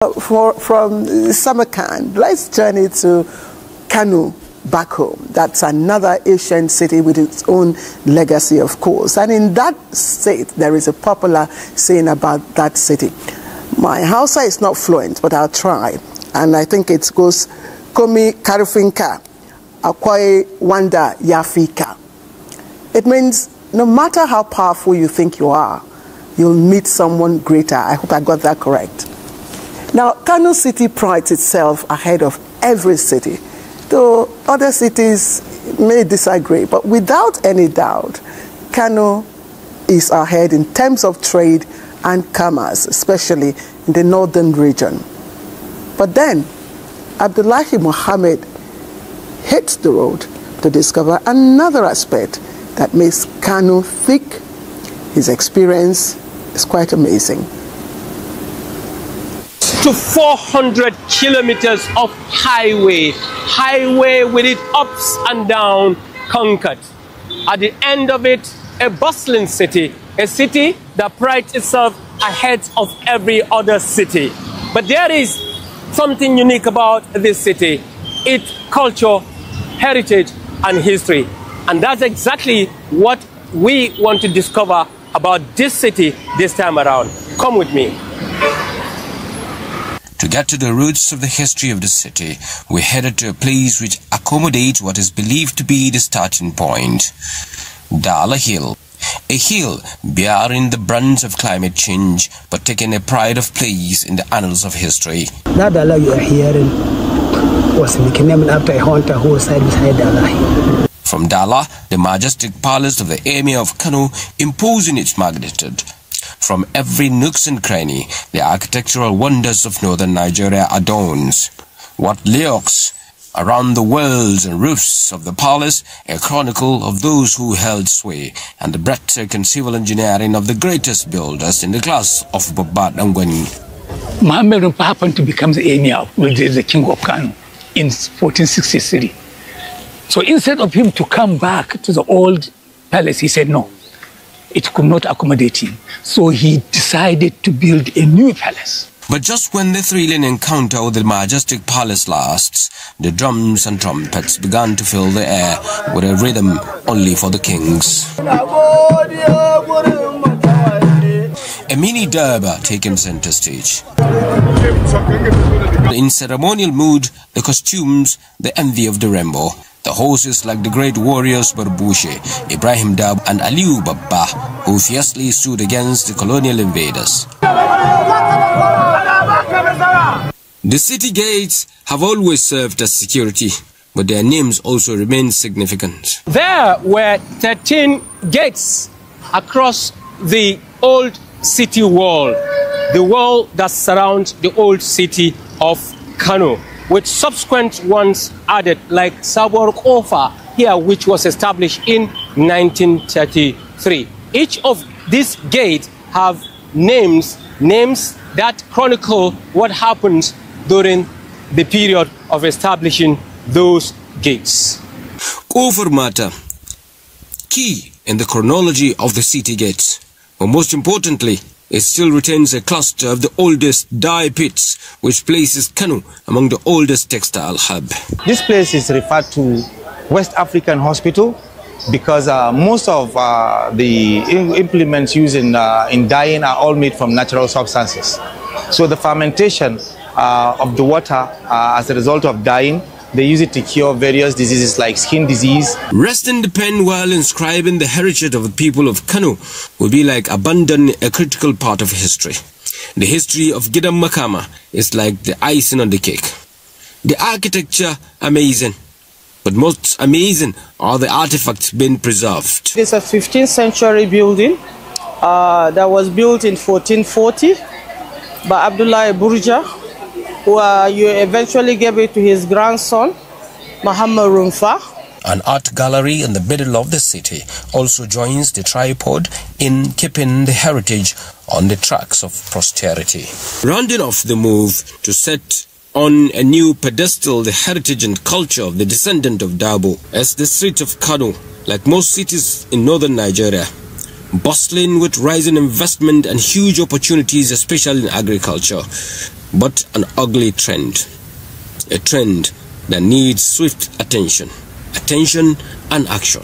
From Samarkand, let's journey to Kano, back home. That's another ancient city with its own legacy, of course. And in that state, there is a popular saying about that city. My Hausa is not fluent, but I'll try. And I think it goes, Komi Karufinka, Akwai Wanda Yafika. It means no matter how powerful you think you are, you'll meet someone greater. I hope I got that correct. Now, Kano City prides itself ahead of every city, though other cities may disagree. But without any doubt, Kano is ahead in terms of trade and commerce, especially in the northern region. But then, Abdullahi Mohammed hits the road to discover another aspect that makes Kano thick. His experience is quite amazing. To 400 kilometers of highway with its ups and downs conquered. At the end of it, a bustling city, a city that prides itself ahead of every other city. But there is something unique about this city, its culture, heritage, and history. And that's exactly what we want to discover about this city this time around. Come with me. To get to the roots of the history of the city, we headed to a place which accommodates what is believed to be the starting point, Dala Hill. A hill bearing the brunt of climate change, but taking a pride of place in the annals of history. That Dala you are hearing was nicknamed after a hunter who reside beside Dala. From Dala, the majestic palace of the Emir of Kano, imposing its magnitude. From every nook and cranny, the architectural wonders of northern Nigeria adorns. What lurks around the walls and roofs of the palace, a chronicle of those who held sway, and the breathtaking civil engineering of the greatest builders in the class of Babad Angwani. Muhammad happened to become the Emir, the king of Kano, in 1463. So instead of him to come back to the old palace, he said no. It could not accommodate him. So he decided to build a new palace. But just when the thrilling encounter with the majestic palace lasts, the drums and trumpets began to fill the air with a rhythm only for the kings. A mini Durbar taking center stage. In ceremonial mood, the costumes, the envy of the rainbow. The horses like the great warriors Barbushe, Ibrahim Dab and Aliu Babba, who fiercely stood against the colonial invaders. The city gates have always served as security, but their names also remain significant. There were 13 gates across the old city wall, the wall that surrounds the old city of Kano, with subsequent ones added, like Sabor Kofa here, which was established in 1933. Each of these gates have names that chronicle what happens during the period of establishing those gates. Kofa Mata, key in the chronology of the city gates, but most importantly, it still retains a cluster of the oldest dye pits, which places Kano among the oldest textile hub. This place is referred to West African Hospital because most of the implements used in dyeing are all made from natural substances. So the fermentation of the water as a result of dyeing, they use it to cure various diseases like skin disease. Resting the pen while inscribing the heritage of the people of Kano would be like abandoning a critical part of history. The history of Gidam Makama is like the icing on the cake. The architecture, amazing. But most amazing are the artifacts being preserved. It's a 15th century building that was built in 1440 by Abdullahi Burja, who eventually gave it to his grandson, Muhammad Rumfa. An art gallery in the middle of the city also joins the tripod in keeping the heritage on the tracks of posterity. Rounding off the move to set on a new pedestal the heritage and culture of the descendant of Dabo, as the streets of Kano, like most cities in northern Nigeria, bustling with rising investment and huge opportunities, especially in agriculture. but an ugly trend. A trend that needs swift attention and action.